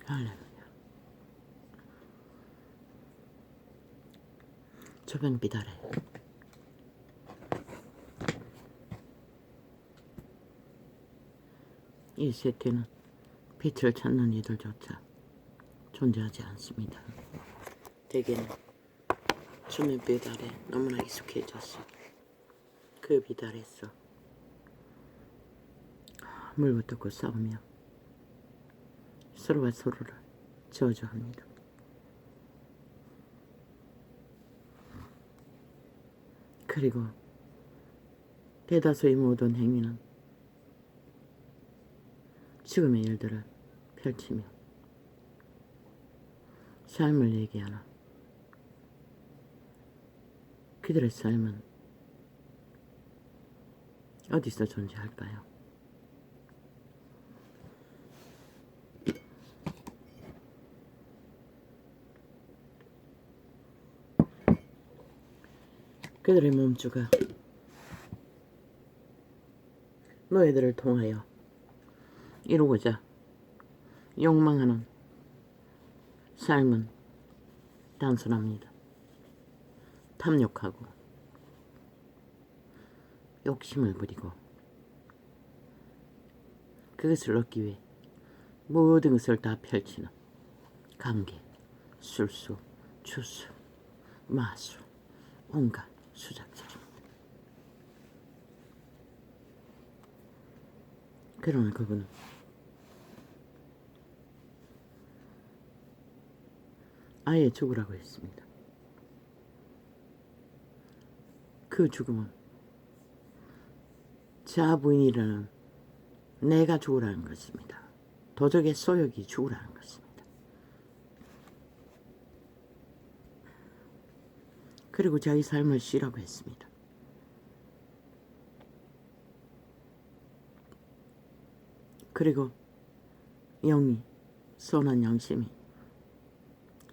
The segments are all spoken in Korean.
할렐루야. 저변빛 아래 이 세계는 빛을 찾는 이들조차 존재하지 않습니다. 대개는 저변빛 아래 너무나 익숙해졌어. 그 빛 아래서 물고 싸우며 서로가 서로를 저주합니다. 그리고 대다수의 모든 행위는 지금의 일들을 펼치며 삶을 얘기하나 그들의 삶은 어디서 존재할까요? 그들의 몸주가 너희들을 통하여 이루고자 욕망하는 삶은 단순합니다. 탐욕하고 욕심을 부리고 그것을 얻기 위해 모든 것을 다 펼치는 관계, 술수, 주수, 마수, 온갖 수작질입니다. 그러나 그분은 아예 죽으라고 했습니다. 그 죽음은 자부인이라는 내가 죽으라는 것입니다. 도적의 소욕이 죽으라는 것입니다. 그리고 자기 삶을 쉬라고 했습니다. 그리고 영이, 선한 양심이,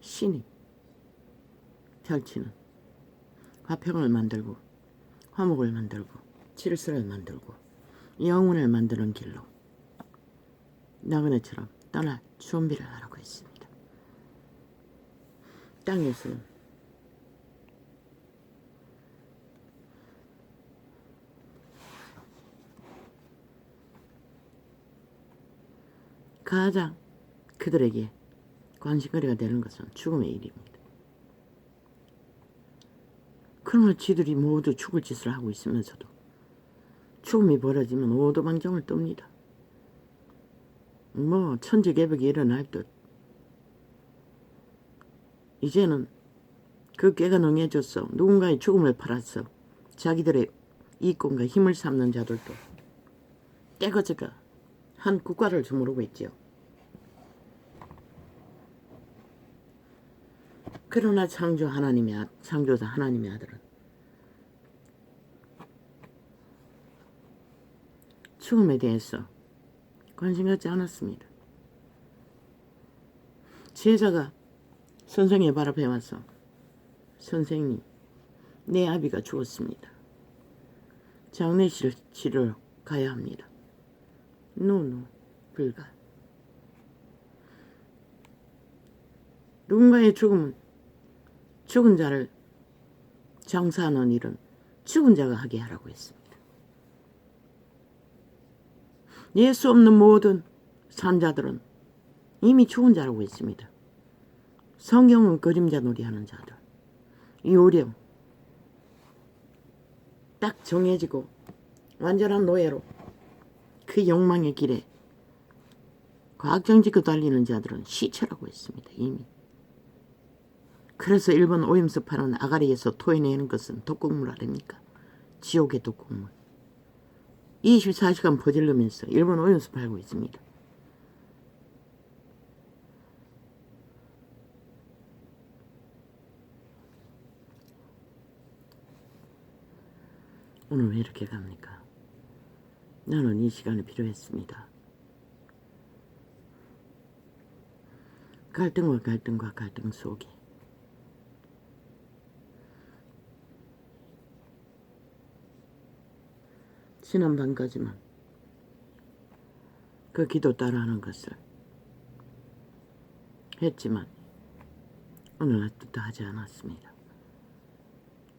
신이 펼치는 화평을 만들고 화목을 만들고 질서를 만들고 영혼을 만드는 길로 나그네처럼 떠날 준비를 하라고 했습니다. 땅에서는 가장 그들에게 관심거리가 되는 것은 죽음의 일입니다. 그러나 지들이 모두 죽을 짓을 하고 있으면서도 죽음이 벌어지면 오도방정을 떱니다. 뭐 천지개벽이 일어날 듯 이제는 그 꾀가 능해졌어. 누군가의 죽음을 팔았어. 자기들의 이권과 힘을 삼는 자들도 깨거저가 한 국가를 주무르고 있지요. 그러나 창조자 하나님의 아들은 죽음에 대해서 관심 갖지 않았습니다. 제자가 선생의 발 앞에 와서 선생님, 내 아비가 죽었습니다. 장례식을 가야 합니다. 노노, 불가. 누군가의 죽음은 죽은 자를 장사하는 일은 죽은 자가 하게 하라고 했습니다. 예수 없는 모든 산자들은 이미 죽은 자라고 했습니다. 성경은 그림자 놀이하는 자들, 요령, 딱 정해지고 완전한 노예로 그 욕망의 길에 과학정 짓고 달리는 자들은 시체라고 했습니다. 이미. 그래서 일본 오염수 파는 아가리에서 토해내는 것은 독극물 아닙니까? 지옥의 독극물. 24시간 퍼질르면서 일본 오염수 팔고 있습니다. 오늘 왜 이렇게 갑니까? 나는 이 시간이 필요했습니다. 갈등과 갈등 속에 지난밤까지만 그 기도 따라하는 것을 했지만 오늘날 뜻도 하지 않았습니다.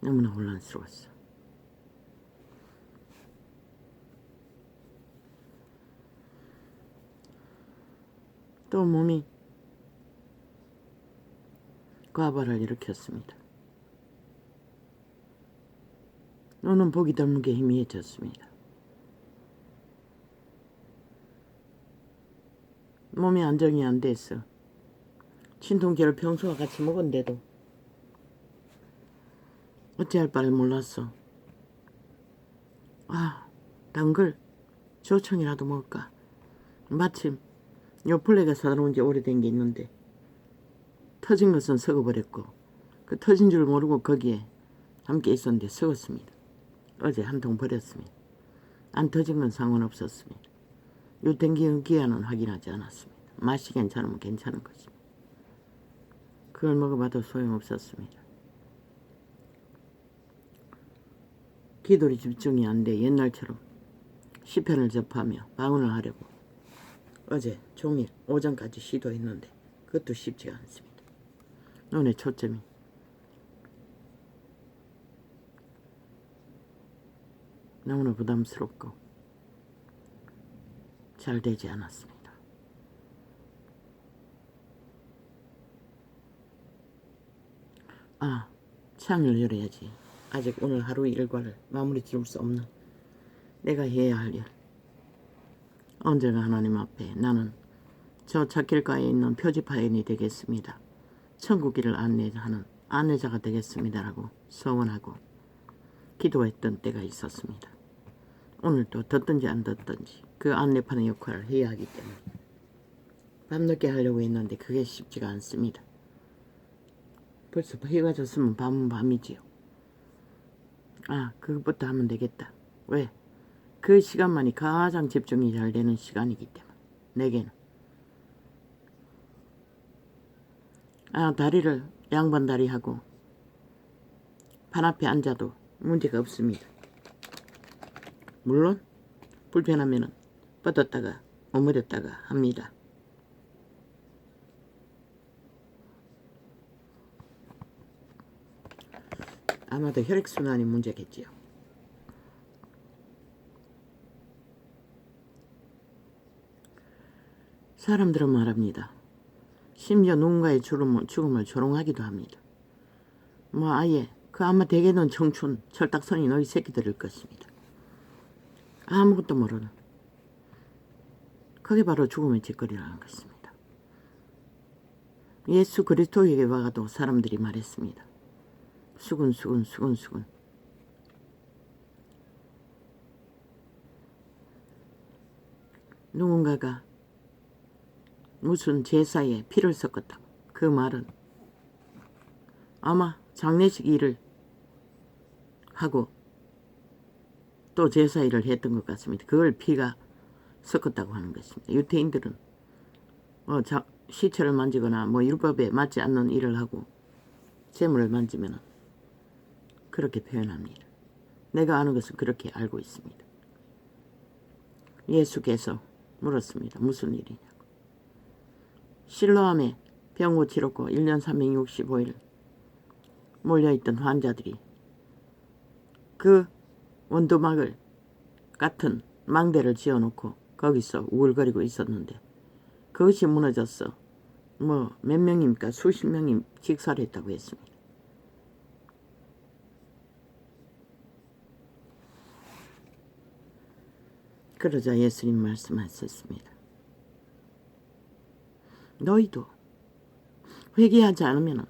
너무나 혼란스러웠어. 또 몸이 과발을 일으켰습니다. 눈은 보기 드물게 희미해졌습니다. 몸이 안정이 안 됐어. 진통제를 평소와 같이 먹었는데도 어찌할 바를 몰랐어. 단 걸 조청이라도 먹을까. 마침 요 플레이가 사들어온 지 오래된 게 있는데 터진 것은 썩어버렸고 그 터진 줄 모르고 거기에 함께 있었는데 썩었습니다. 어제 한 통 버렸습니다. 안 터진 건 상관없었습니다. 유통기한 기한은 확인하지 않았습니다. 맛이 괜찮으면 괜찮은 것입니다. 그걸 먹어봐도 소용없었습니다. 기도에 집중이 안 돼 옛날처럼 시편을 접하며 방언을 하려고 어제 종일 오전까지 시도했는데 그것도 쉽지가 않습니다. 눈의 초점이 너무나 부담스럽고 잘 되지 않았습니다. 창을 열어야지. 아직 오늘 하루 일과를 마무리 지을 수 없는 내가 해야 할 일. 언제나 하나님 앞에 나는 저 찻길가에 있는 표지파인이 되겠습니다. 천국길을 안내하는 안내자가 되겠습니다라고 서원하고 기도했던 때가 있었습니다. 오늘도 듣든지 안 듣든지 그 안내판의 역할을 해야 하기 때문에 밤늦게 하려고 했는데 그게 쉽지가 않습니다. 벌써 해가 졌으면 밤은 밤이지요. 그것부터 하면 되겠다. 왜? 그 시간만이 가장 집중이 잘 되는 시간이기 때문에 내게는. 다리를 양반 다리 하고 판 앞에 앉아도 문제가 없습니다. 물론 불편하면은 뻗었다가 오므렸다가 합니다. 아마도 혈액순환이 문제겠지요. 사람들은 말합니다. 심지어 누군가의 죽음을 조롱하기도 합니다. 아예 그 아마 대개는 청춘 철딱선이 너희 새끼들일 것입니다. 아무것도 모르는 그게 바로 죽음의 짓거리라는 것입니다. 예수 그리스도에게 와가도 사람들이 말했습니다. 수군. 누군가가 무슨 제사에 피를 섞었다고. 그 말은 아마 장례식 일을 하고 또 제사 일을 했던 것 같습니다. 그걸 피가 섞었다고 하는 것입니다. 유태인들은 시체를 만지거나 율법에 맞지 않는 일을 하고 재물을 만지면 그렇게 표현합니다. 내가 아는 것은 그렇게 알고 있습니다. 예수께서 물었습니다. 무슨 일이냐고. 실로암에 병 고치려고 1년 365일 몰려있던 환자들이 그 원두막을 같은 망대를 지어놓고 거기서 우글거리고 있었는데 그것이 무너졌어. 몇 명입니까? 수십 명이 직사를 했다고 했습니다. 그러자 예수님 말씀하셨습니다. 너희도 회개하지 않으면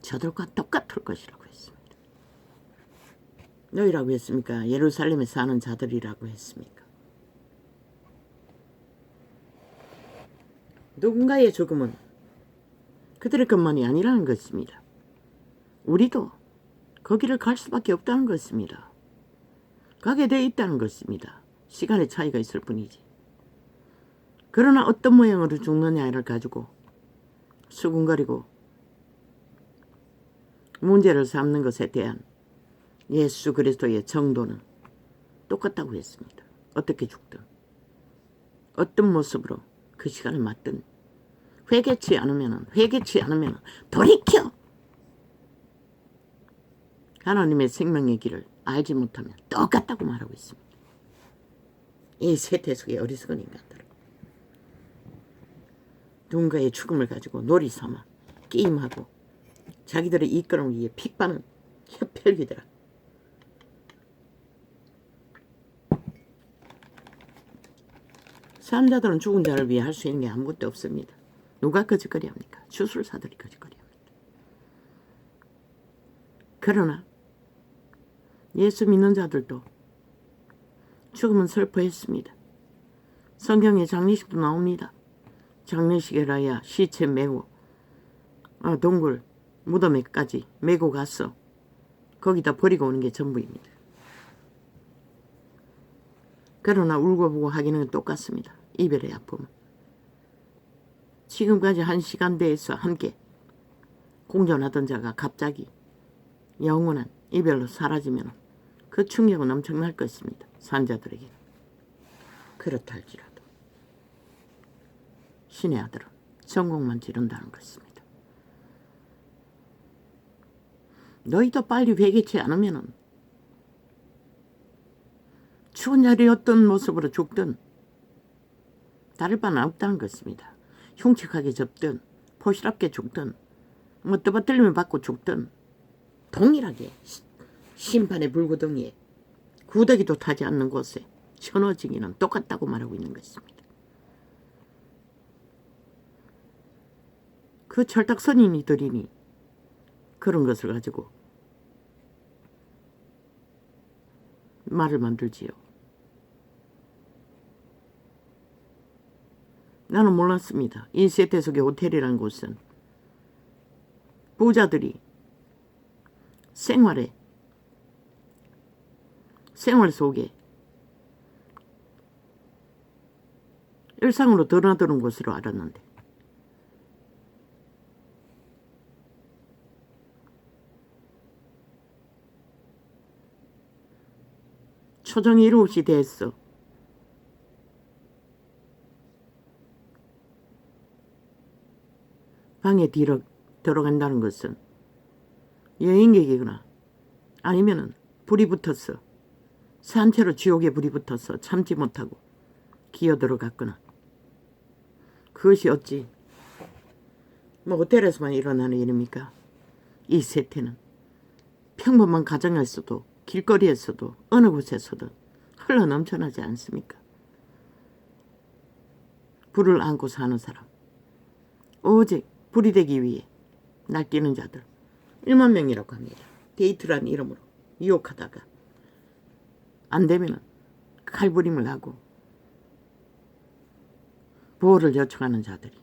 저들과 똑같을 것이라고 했습니다. 너희라고 했습니까? 예루살렘에 사는 자들이라고 했습니까? 누군가의 죽음은 그들의 것만이 아니라는 것입니다. 우리도 거기를 갈 수밖에 없다는 것입니다. 가게 돼 있다는 것입니다. 시간의 차이가 있을 뿐이지. 그러나 어떤 모양으로 죽느냐를 가지고 수군거리고 문제를 삼는 것에 대한 예수 그리스도의 정도는 똑같다고 했습니다. 어떻게 죽든 어떤 모습으로 그 시간을 맞든 회개치 않으면 돌이켜. 하나님의 생명의 길을 알지 못하면 똑같다고 말하고 있습니다. 이 세태 속의 어리석은 인간들, 누군가의 죽음을 가지고 놀이 삼아 게임하고 자기들의 이끌음을 위해 픽받는 혈필귀들아. 사람자들은 죽은 자를 위해 할 수 있는 게 아무것도 없습니다. 누가 거짓거리 합니까? 주술사들이 거짓거리 합니다. 그러나 예수 믿는 자들도 죽음은 슬퍼했습니다. 성경에 장례식도 나옵니다. 장례식이라야 시체 메고 동굴 무덤에까지 메고 가서 거기다 버리고 오는 게 전부입니다. 그러나 울고보고 하기는 똑같습니다. 이별의 아픔은. 지금까지 한 시간대에서 함께 공존하던 자가 갑자기 영원한 이별로 사라지면 그 충격은 엄청날 것입니다. 산자들에게. 그렇다 할지라도 신의 아들은 전곡만 지른다는 것입니다. 너희도 빨리 회개치 않으면 추운 자리 어떤 모습으로 죽든 다를 바는 없다는 것입니다. 흉측하게 접든 포시랍게 죽든 떠받들림을 받고 죽든 동일하게 심판의 불구덩이에 구더기도 타지 않는 곳에 천어지기는 똑같다고 말하고 있는 것입니다. 그 철딱선인이들이니 그런 것을 가지고 말을 만들지요. 나는 몰랐습니다. 이 세태 속의 호텔이라는 곳은 부자들이 생활 속에 일상으로 드러나드는 곳으로 알았는데 초정이 7시 됐어. 방에 들어간다는 것은 여행객이거나 아니면은 불이 붙었어. 산채로 지옥에 불이 붙어서 참지 못하고 기어 들어갔거나 그것이 어찌 호텔에서만 일어나는 일입니까? 이 세태는 평범한 가정에서도 길거리에서도 어느 곳에서도 흘러 넘쳐나지 않습니까? 불을 안고 사는 사람, 오직 불이 되기 위해 날뛰는 자들 1만 명이라고 합니다. 데이트라는 이름으로 유혹하다가 안 되면 칼부림을 하고 보호를 요청하는 자들이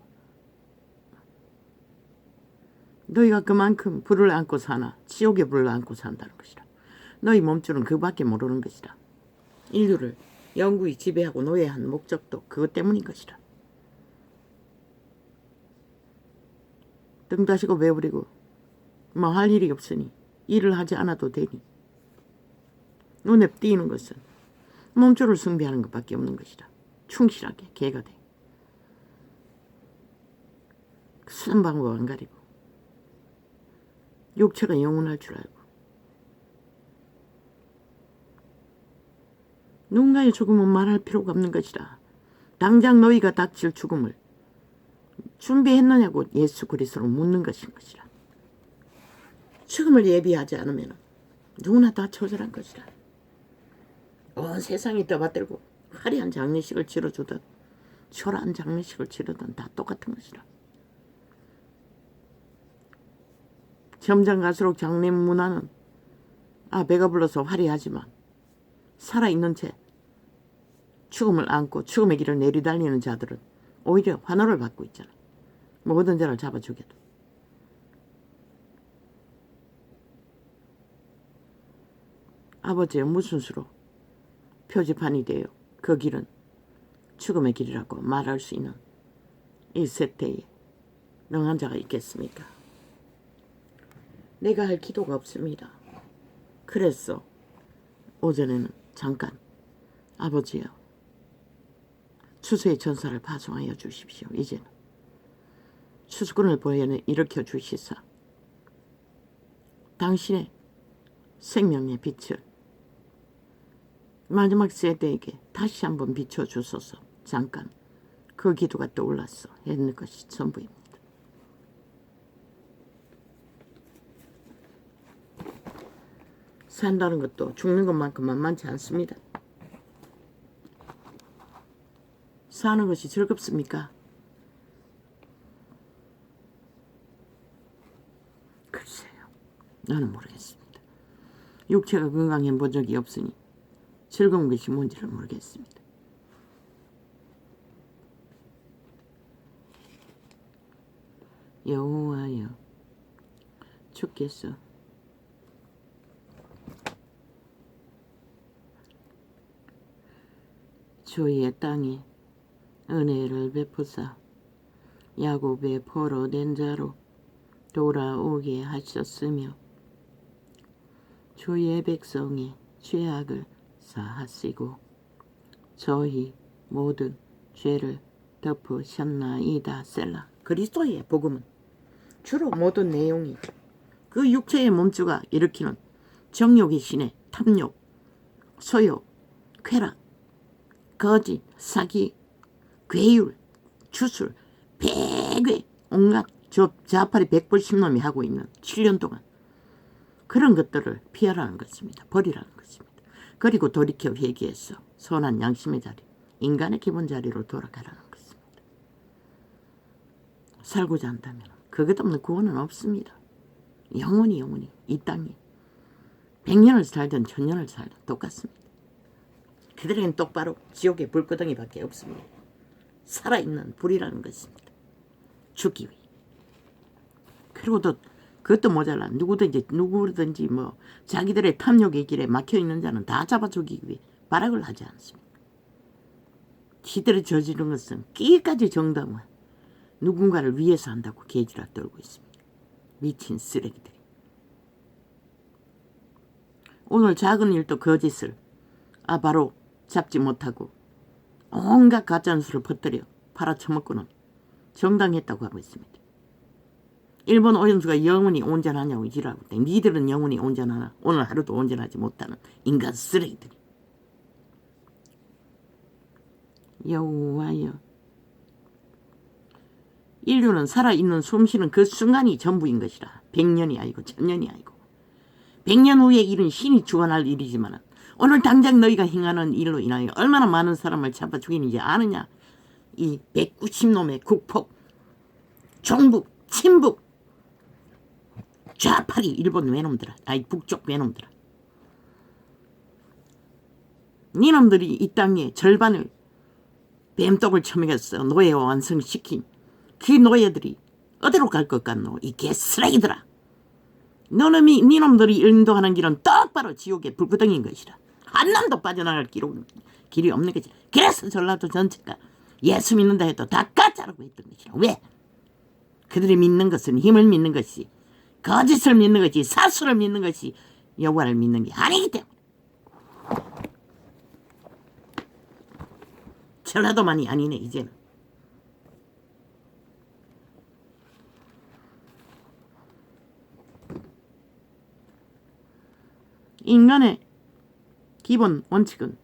너희가 그만큼 불을 안고 사나 지옥의 불을 안고 산다는 것이라. 너희 몸줄은 그밖에 모르는 것이라. 인류를 영구히 지배하고 노예한 목적도 그것 때문인 것이라. 등 다시고 배부리고 할 일이 없으니 일을 하지 않아도 되니 눈에 띄는 것은 몸줄을 숭배하는 것밖에 없는 것이라. 충실하게 개가 돼. 수단 방법 안 가리고 육체가 영원할 줄 알고 누군가의 죽음은 말할 필요가 없는 것이라. 당장 너희가 닥칠 죽음을 준비했느냐고 예수 그리스도로 묻는 것인 것이라. 죽음을 예비하지 않으면 누구나 다 처절한 것이라. 온 세상이 떠받들고 화려한 장례식을 치러주든 초라한 장례식을 치르든 다 똑같은 것이라. 점점 갈수록 장례 문화는 배가 불러서 화려하지만 살아있는 채 죽음을 안고 죽음의 길을 내리달리는 자들은 오히려 환호를 받고 있잖아. 모든 자를 잡아 죽여도. 아버지의 무슨 수로 표지판이 되어 그 길은 죽음의 길이라고 말할 수 있는 이 세태에 능한 자가 있겠습니까? 내가 할 기도가 없습니다. 그래서 오전에는 잠깐 아버지여 추수의 전사를 파송하여 주십시오. 이제는 수수권을 일으켜 주시사 당신의 생명의 빛을 마지막 세대에게 다시 한번 비춰주소서. 잠깐 그 기도가 떠올랐어 했는 것이 전부입니다. 산다는 것도 죽는 것만큼 만만치 않습니다. 사는 것이 즐겁습니까? 글쎄요. 나는 모르겠습니다. 육체가 건강해 본 적이 없으니 즐거운 것이 뭔지를 모르겠습니다. 여호와여 주께서 주의 땅에 은혜를 베푸사 야곱의 포로된 자로 돌아오게 하셨으며 주의 백성의 죄악을 사하시고 저희 모든 죄를 덮으셨나이다. 셀라. 그리스도의 복음은 주로 모든 내용이 그 육체의 몸주가 일으키는 정욕의 신의 탐욕, 소욕, 쾌락, 거짓, 사기, 괴율, 주술, 백괴, 온갖 좌파리 180놈이 하고 있는 7년 동안 그런 것들을 피하라는 것입니다. 버리라는 것입니다. 그리고 돌이켜 회개해서 선한 양심의 자리, 인간의 기본 자리로 돌아가라는 것입니다. 살고자 한다면 그것 없는 구원은 없습니다. 영원히 이 땅에 100년을 살든 1000년을 살든 똑같습니다. 그들에겐 똑바로 지옥의 불구덩이밖에 없습니다. 살아있는 불이라는 것입니다. 죽기 위해. 그리고 또 그것도 모자라 누구든지 뭐 자기들의 탐욕의 길에 막혀있는 자는 다 잡아 죽이기 위해 발악을 하지 않습니다. 지들이 저지른 것은 끼까지 정당화 누군가를 위해서 한다고 개지라 떨고 있습니다. 미친 쓰레기들이. 오늘 작은 일도 거짓을 바로 잡지 못하고 온갖 가짜뉴스를 퍼뜨려 팔아쳐먹고는 정당했다고 하고 있습니다. 일본 오염수가 영원히 온전하냐고 지랄하고 있다. 니들은 영원히 온전하나 오늘 하루도 온전하지 못하는 인간 쓰레기들이. 여호와여 인류는 살아있는 숨쉬는 그 순간이 전부인 것이라. 100년이 아니고 1000년이 아니고 100년 후에 일은 신이 주관할 일이지만 오늘 당장 너희가 행하는 일로 인하여 얼마나 많은 사람을 잡아 죽이는지 아느냐. 이 190놈의 국폭, 종북, 친북, 좌파리 일본 외놈들아, 북쪽 외놈들아. 니놈들이 이 땅의 절반을 뱀떡을 처먹였어 노예와 완성시킨 그 노예들이 어디로 갈 것 같노? 이 개쓰레기들아. 니놈들이 인도하는 길은 똑바로 지옥의 불구덩이인 것이라. 한 놈도 빠져나갈 길이 없는 것이라. 그래서 전라도 전체가 예수 믿는다 해도 다 가짜라고 했던 것이라. 왜? 그들이 믿는 것은 힘을 믿는 것이, 거짓을 믿는 것이, 사수를 믿는 것이 여호와를 믿는 게 아니기 때문에. 전라도만이 아니네 이제는. 인간의 기본 원칙은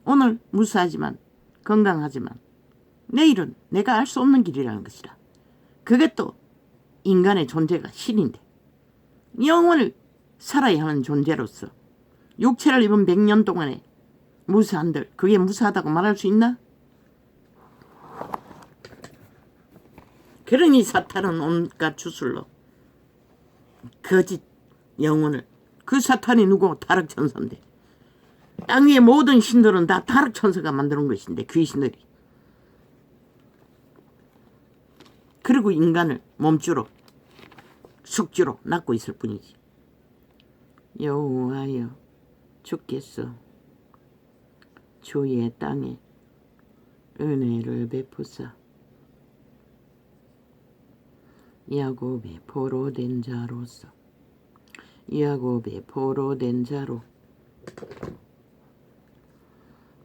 오늘 무사하지만 건강하지만 내일은 내가 알 수 없는 길이라는 것이라. 그것도 인간의 존재가 신인데 영원을 살아야 하는 존재로서 육체를 입은 100년 동안에 무사한들 그게 무사하다고 말할 수 있나? 그러니 사탄은 온갖 주술로 거짓 영혼을, 그 사탄이 누구? 타락천사인데 땅 위의 모든 신들은 다 타락천사가 만드는 것인데 귀신들이. 그리고 인간을 몸주로 숙주로 낳고 있을 뿐이지. 여호와여 주께서 주의 땅에 은혜를 베푸사 야곱의 포로된 자로서 야곱의 포로된 자로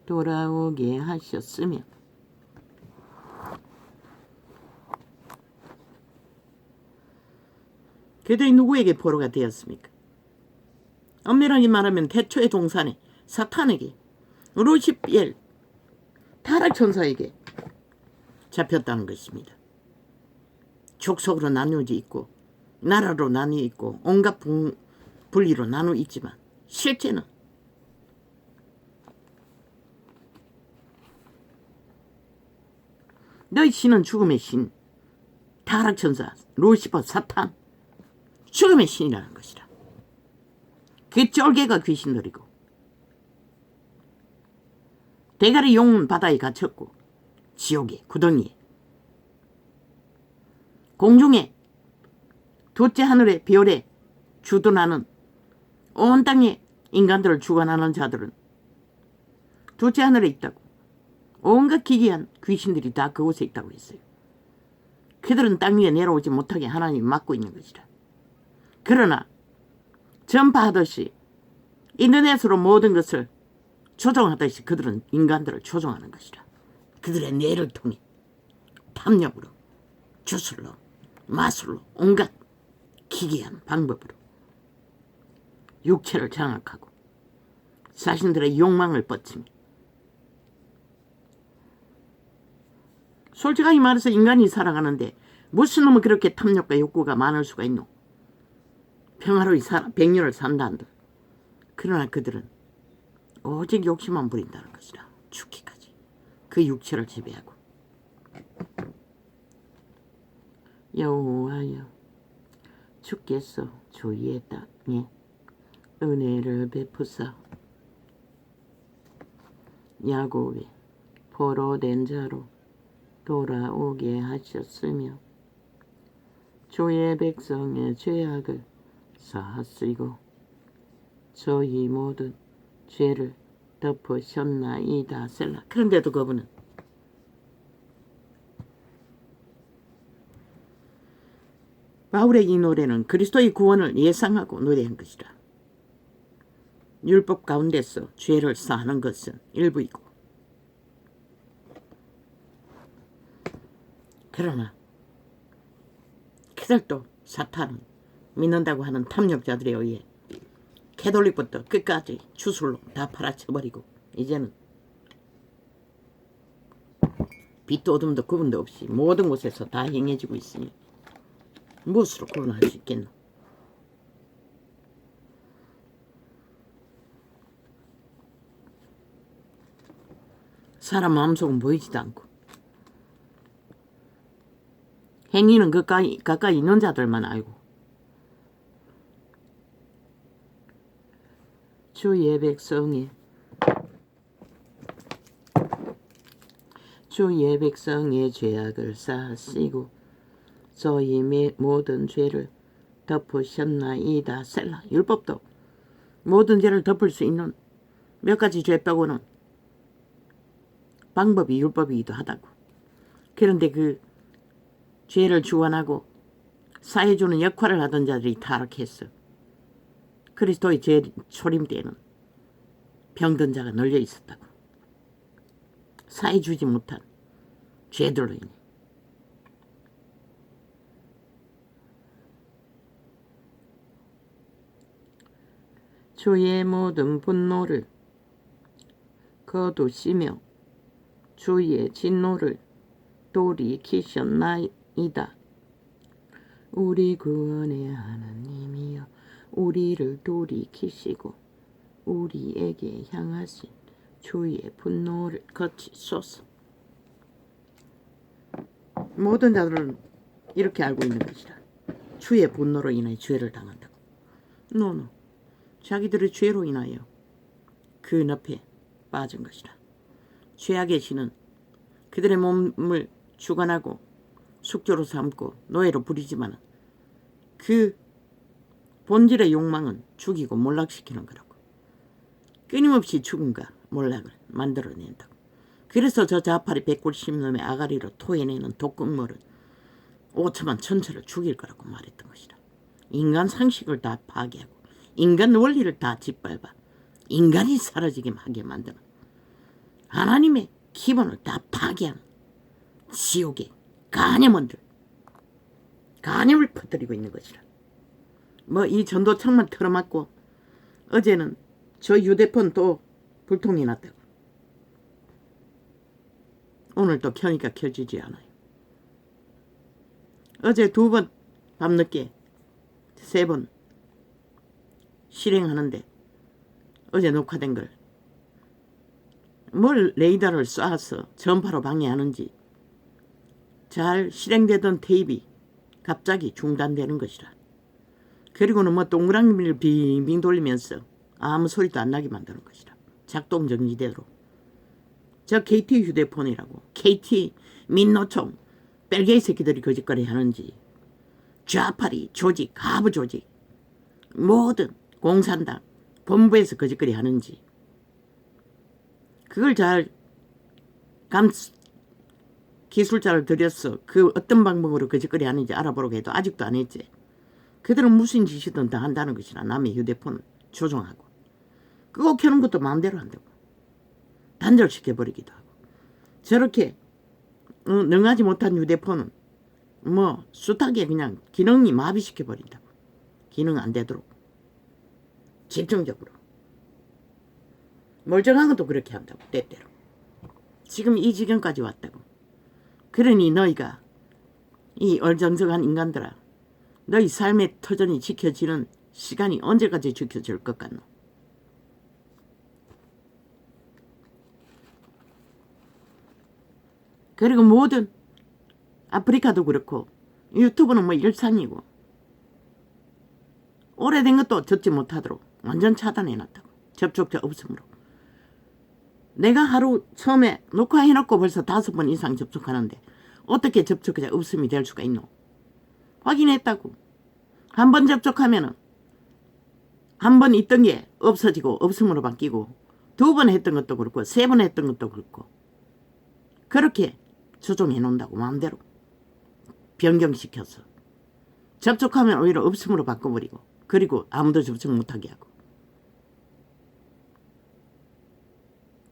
돌아오게 하셨으며 그들이 누구에게 포로가 되었습니까? 엄밀하게 말하면 태초의 동산에 사탄에게, 루시벨 타락천사에게 잡혔다는 것입니다. 족속으로 나누어져 있고 나라로 나뉘어 있고 온갖 분리로 나누어 있지만 실제는 너희 신은 죽음의 신, 타락천사, 루시퍼, 사탄, 죽음의 신이라는 것이라. 그 쫄개가 귀신들이고 대가리 용은 바다에 갇혔고 지옥에, 구덩이에, 공중에, 둘째 하늘에, 별에 주둔하는 온 땅에 인간들을 주관하는 자들은 둘째 하늘에 있다고. 온갖 기괴한 귀신들이 다 그곳에 있다고 했어요. 그들은 땅 위에 내려오지 못하게 하나님이 막고 있는 것이라. 그러나 전파하듯이 인터넷으로 모든 것을 조종하듯이 그들은 인간들을 조종하는 것이라. 그들의 뇌를 통해 탐욕으로, 주술로, 마술로, 온갖 기괴한 방법으로 육체를 장악하고 자신들의 욕망을 뻗치며, 솔직하게 말해서 인간이 살아가는데 무슨 놈은 그렇게 탐욕과 욕구가 많을 수가 있노? 평화로이 100년을 산다 한들. 그러나 그들은 오직 욕심만 부린다는 것이라. 죽기까지 그 육체를 지배하고. 여호와여, 주께서 주의 땅에 은혜를 베푸사 야곱의 포로된 자로 돌아오게 하셨으며 주의 백성의 죄악을 사하시고 저희 모든 죄를 덮으셨나이다. 셀라. 그런데도 그분은 바울의 이 노래는 그리스도의 구원을 예상하고 노래한 것이라. 율법 가운데서 죄를 사하는 것은 일부이고, 그러나 그들도 사탄은 믿는다고 하는 탐욕자들에 의해 캐톨릭부터 끝까지 주술로 다 팔아쳐버리고 이제는 빛도 어둠도 구분도 없이 모든 곳에서 다 행해지고 있으니 무엇으로 구분할 수 있겠노? 사람 마음속은 보이지도 않고 행위는 가까이 있는 자들만 알고. 주의 백성의 죄악을 사하시고 저희 모든 죄를 덮으셨나이다. 셀라. 율법도 모든 죄를 덮을 수 있는 몇 가지 죄 빼고는 방법이 율법이기도 하다고. 그런데 그 죄를 주관하고 사해주는 역할을 하던 자들이 타락했어. 그리스도의 제 초림 때에는 병든 자가 널려 있었다고. 사해주지 못한 죄들로 인해. 주의 모든 분노를 거두시며 주의 진노를 돌이키셨나이다. 우리 구원의 하나님이여, 우리를 돌이키시고 우리에게 향하신 주의 분노를 거치소서. 모든 자들은 이렇게 알고 있는 것이라. 주의 분노로 인하여 죄를 당한다고. 노노. 자기들의 죄로 인하여 그 늪에 빠진 것이라. 죄악의 신은 그들의 몸을 주관하고 숙주로 삼고 노예로 부리지만 그 본질의 욕망은 죽이고 몰락시키는 거라고. 끊임없이 죽음과 몰락을 만들어낸다고. 그래서 저 자파리 190놈의 아가리로 토해내는 독극물은 5천만 천체를 죽일 거라고 말했던 것이라. 인간 상식을 다 파괴하고 인간 원리를 다 짓밟아 인간이 사라지게 하게 만드는, 하나님의 기본을 다 파괴하는 지옥의 간염원들, 간염을 퍼뜨리고 있는 것이라. 뭐 이 전도창만 틀어막고 어제는 저 휴대폰 또 불통이 났다고. 오늘 또 켜니까 켜지지 않아요. 어제 2번 밤늦게 3번 실행하는데 어제 녹화된 걸 뭘 레이더를 쏴서 전파로 방해하는지 잘 실행되던 테이프 갑자기 중단되는 것이라. 그리고는 뭐 동그라미를 빙빙 돌리면서 아무 소리도 안 나게 만드는 것이라. 작동 정지대로. 저 KT 휴대폰이라고. KT 민노총 벨게이 새끼들이 거짓거리 하는지 좌파리 조직 하부 조직 모든 공산당 본부에서 거짓거리 하는지 그걸 잘 기술자를 들여서 그 어떤 방법으로 거짓거리 하는지 알아보려고 해도 아직도 안 했지. 그들은 무슨 짓이든 다 한다는 것이라. 남의 휴대폰을 조종하고 그거 켜는 것도 마음대로 한다고. 단절시켜버리기도 하고. 저렇게 능하지 못한 휴대폰은 뭐 숱하게 그냥 기능이 마비시켜버린다고. 기능 안 되도록 집중적으로. 멀쩡한 것도 그렇게 한다고. 때때로. 지금 이 지경까지 왔다고. 그러니 너희가 이 얼정정한 인간들아, 너희 삶의 터전이 지켜지는 시간이 언제까지 지켜질 것 같노? 그리고 모든 아프리카도 그렇고 유튜브는 뭐 일상이고 오래된 것도 듣지 못하도록 완전 차단해놨다고. 접촉자 없으므로. 내가 하루 처음에 녹화해놓고 벌써 5번 이상 접촉하는데 어떻게 접촉자 없음이 될 수가 있노? 확인했다고. 한 번 접촉하면은 한 번 있던 게 없어지고 없음으로 바뀌고 2번 했던 것도 그렇고 3번 했던 것도 그렇고 그렇게 조종해 놓는다고. 마음대로 변경시켜서 접촉하면 오히려 없음으로 바꿔버리고 그리고 아무도 접촉 못하게 하고.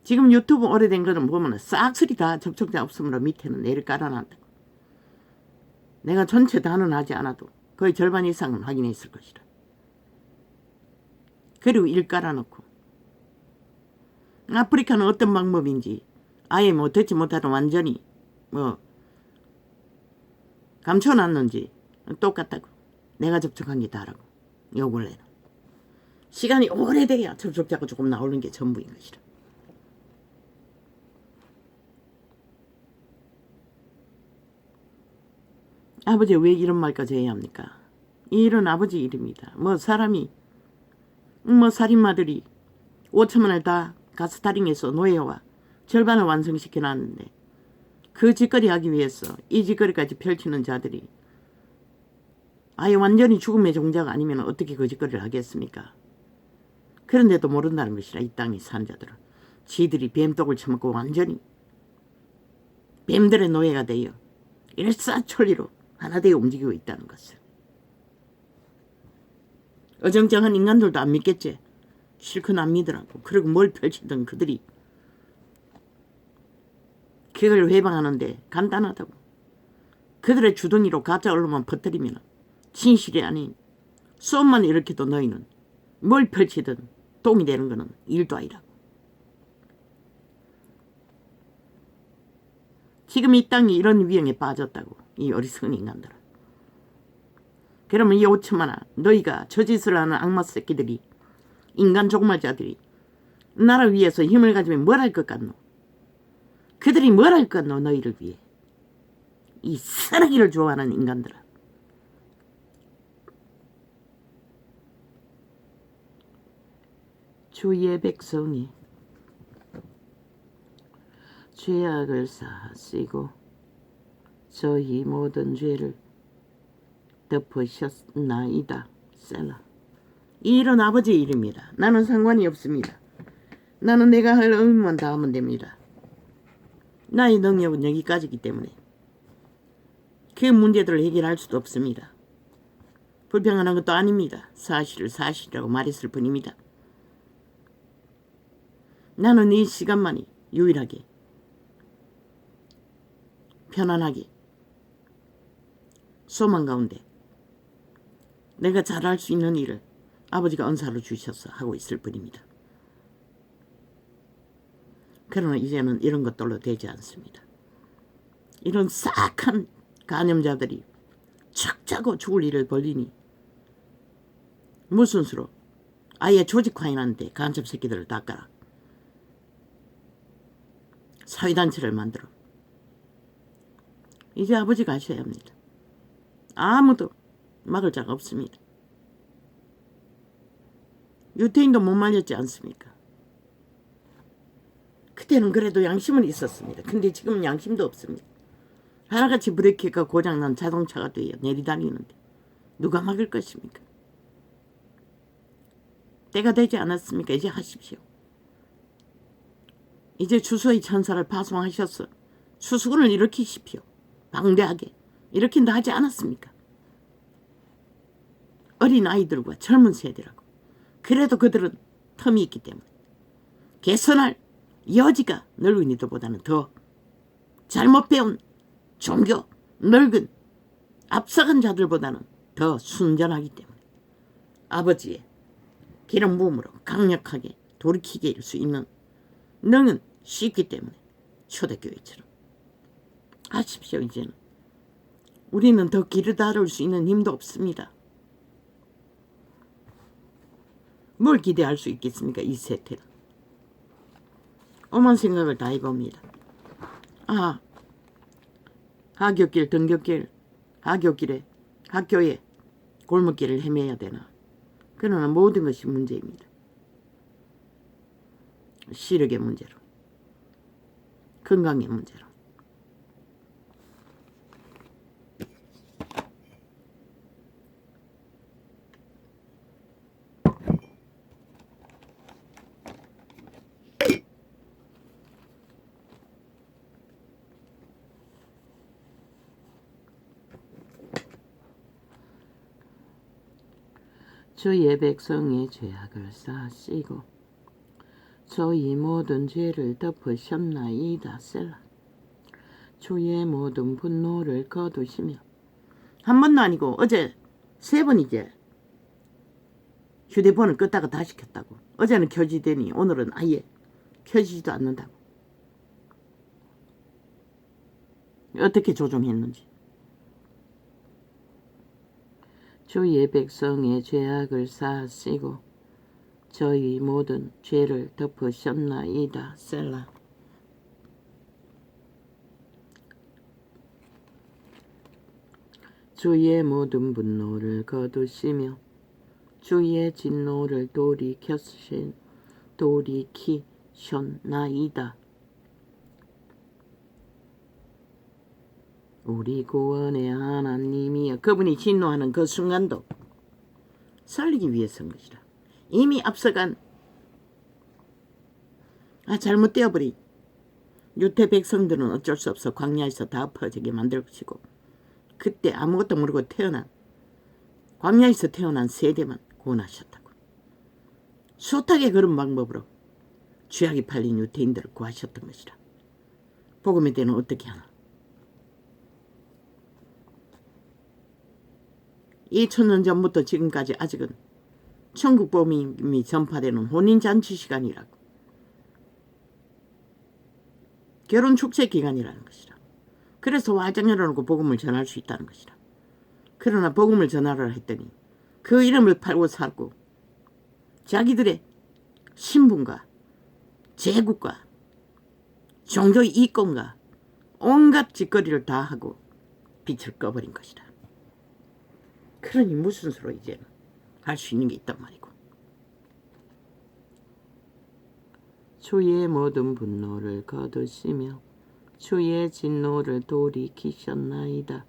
지금 유튜브 오래된 거는 보면 싹쓸이 다 접촉자 없음으로 밑에는 내를 깔아놨다고. 내가 전체 다는 하지 않아도 거의 절반 이상은 확인했을 것이라. 그리고 일 깔아놓고 아프리카는 어떤 방법인지 아예 뭐 듣지 못하던 완전히 뭐 감춰놨는지 똑같다고. 내가 접촉한 게 다라고. 요 근래는 시간이 오래돼야 접촉자가 조금 나오는 게 전부인 것이라. 아버지 왜 이런 말까지 해야 합니까? 이 일은 아버지 일입니다. 뭐 사람이 뭐 살인마들이 5천만을 다 가스타링해서 노예와 절반을 완성시켜 놨는데 그 짓거리 하기 위해서 이 짓거리까지 펼치는 자들이 아예 완전히 죽음의 종자가 아니면 어떻게 그 짓거리를 하겠습니까? 그런데도 모른다는 것이라. 이 땅에 산 자들은 지들이 뱀독을 처먹고 완전히 뱀들의 노예가 되어 일사천리로 하나 되어 움직이고 있다는 것을. 어정쩡한 인간들도 안 믿겠지. 실컷 안 믿으라고. 그리고 뭘 펼치든 그들이 그걸 회방하는데 간단하다고. 그들의 주둥이로 가짜 언론만 퍼뜨리면 진실이 아닌 썸만 일으켜도 너희는 뭘 펼치든 도움이 되는 거는 일도 아니라고. 지금 이 땅이 이런 위험에 빠졌다고. 이 어리석은 인간들은. 그러면 이 5천만아, 너희가 저 짓을 하는 악마 새끼들이, 인간 종말자들이 나라 위해서 힘을 가지면 뭘 할 것 같노? 그들이 뭘 할 것 같노? 너희를 위해. 이 쓰레기를 좋아하는 인간들은. 주의 백성이 죄악을 사하시고 저희 모든 죄를 덮으셨나이다. 셀라. 이 일은 아버지의 일입니다. 나는 상관이 없습니다. 나는 내가 할 의무만 다 하면 됩니다. 나의 능력은 여기까지이기 때문에 그 문제들을 해결할 수도 없습니다. 불평하는 것도 아닙니다. 사실을 사실이라고 말했을 뿐입니다. 나는 이 시간만이 유일하게 편안하게 소망 가운데 내가 잘할 수 있는 일을 아버지가 은사로 주셔서 하고 있을 뿐입니다. 그러나 이제는 이런 것들로 되지 않습니다. 이런 싹한 간염자들이 척 짜고 죽을 일을 벌리니 무슨 수로 아예 조직화해놨는데 간첩 새끼들을 닦아라. 사회단체를 만들어. 이제 아버지가 하셔야 합니다. 아무도 막을 자가 없습니다. 유태인도 못 말렸지 않습니까? 그때는 그래도 양심은 있었습니다. 근데 지금은 양심도 없습니다. 하나같이 브레이크가 고장난 자동차가 돼요. 내리다니는데 누가 막을 것입니까? 때가 되지 않았습니까? 이제 하십시오. 이제 주소의 천사를 파송하셔서 수수군을 일으키십시오. 방대하게 일으킨다 하지 않았습니까? 어린 아이들과 젊은 세대라고. 그래도 그들은 텀이 있기 때문에 개선할 여지가 늙은이들보다는 더 잘못 배운 종교 늙은 앞서간 자들보다는 더 순전하기 때문에 아버지의 기름 부음으로 강력하게 돌이키게 할 수 있는 능은 쉽기 때문에 초대교회처럼 하십시오. 이제는 우리는 더 길을 다룰 수 있는 힘도 없습니다. 뭘 기대할 수 있겠습니까? 이 세태는. 오만 생각을 다 해봅니다. 아, 하굣길, 등굣길, 하굣길에, 학교에 골목길을 헤매야 되나. 그러나 모든 것이 문제입니다. 시력의 문제로, 건강의 문제로. 주의 백성의 죄악을 사하시고 저희 모든 죄를 덮으셨나이다. 셀라. 주의 모든 분노를 거두시며. 한 번도 아니고 어제 3번이제 휴대폰을 껐다가 다시 켰다고. 어제는 켜지더니 오늘은 아예 켜지지도 않는다고. 어떻게 조종했는지. 주의 백성의 죄악을 사하시고 저희 모든 죄를 덮으셨나이다. 셀라. 주의 모든 분노를 거두시며 주의 진노를 돌이키셨나이다. 우리 구원의 하나님이여. 그분이 진노하는 그 순간도 살리기 위해서인 것이라. 이미 앞서간 잘못되어버린 유태 백성들은 어쩔 수 없어 광야에서 다 엎어지게 만들 것이고 그때 아무것도 모르고 광야에서 태어난 세대만 구원하셨다고. 숱하게 그런 방법으로 죄악이 팔린 유태인들을 구하셨던 것이라. 복음의 때는 어떻게 하나. 2000년 전부터 지금까지 아직은 천국 복음이 전파되는 혼인잔치 시간이라고. 결혼 축제 기간이라는 것이라. 그래서 화장 열어놓고 복음을 전할 수 있다는 것이라. 그러나 복음을 전하라 했더니 그 이름을 팔고 살고 자기들의 신분과 제국과 종교의 이권과 온갖 짓거리를 다 하고 빛을 꺼버린 것이라. 그러니 무슨 수로 이제는 할 수 있는 게 있단 말이고. 주의 모든 분노를 거두시며 주의 진노를 돌이키셨나이다.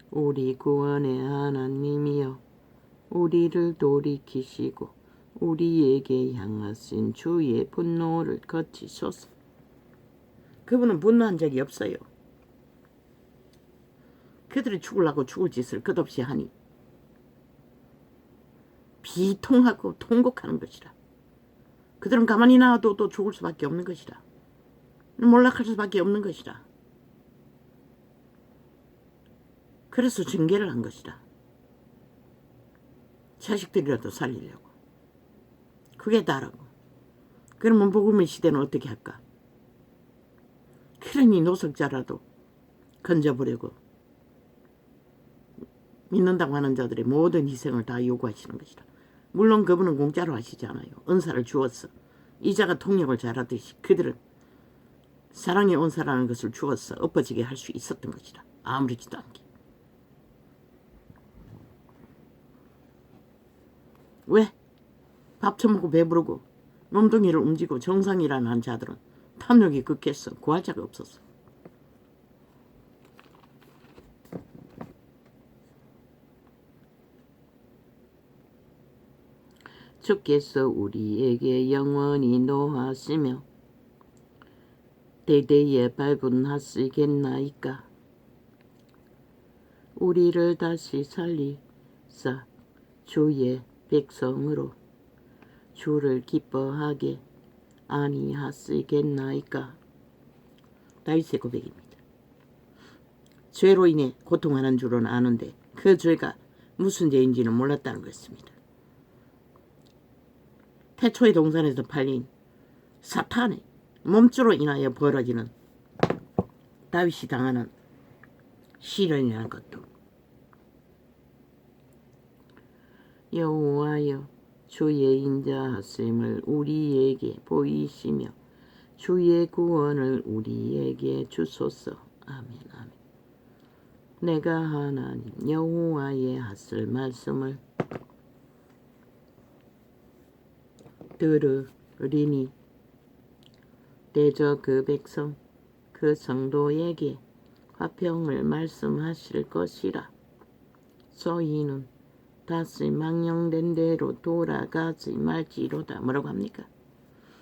우리 구원의 하나님이여 우리를 돌이키시고 우리에게 향하신 주의 분노를 거치소서. 그분은 분노한 적이 없어요. 그들이 죽으려고 죽을 짓을 끝없이 하니 비통하고 통곡하는 것이라. 그들은 가만히 놔도 또 죽을 수밖에 없는 것이라. 몰락할 수밖에 없는 것이라. 그래서 징계를 한 것이라. 자식들이라도 살리려고. 그게 다라고. 그러면 복음의 시대는 어떻게 할까? 그러니 노석자라도 건져보려고 믿는다고 하는 자들의 모든 희생을 다 요구하시는 것이다. 물론 그분은 공짜로 하시지 않아요. 은사를 주었어. 이자가 통역을 잘하듯이 그들은 사랑의 은사라는 것을 주었어 엎어지게 할 수 있었던 것이다. 아무렇지도 않게. 왜? 밥 처먹고 배부르고 몸뚱이를 움직이고 정상이라는 자들은 탐욕이 극했어. 구할 자가 없었어. 주께서 우리에게 영원히 노하시며 대대에 발군하시겠나이까. 우리를 다시 살리사 주의 백성으로 주를 기뻐하게 아니하시겠나이까. 다윗의 고백입니다. 죄로 인해 고통하는 줄은 아는데 그 죄가 무슨 죄인지는 몰랐다는 것입니다. 태초의 동산에서 팔린 사탄의 몸주로 인하여 벌어지는 다윗이 당하는 시련이라는 것도 여호와여 주의 인자하심을 우리에게 보이시며 주의 구원을 우리에게 주소서. 아멘. 아멘. 내가 하나님 여호와의 하실 말씀을 들으리니 대저 그 백성 그 성도에게 화평을 말씀하실 것이라. 저희는 다시 망령된 대로 돌아가지 말지로다. 뭐라고 합니까?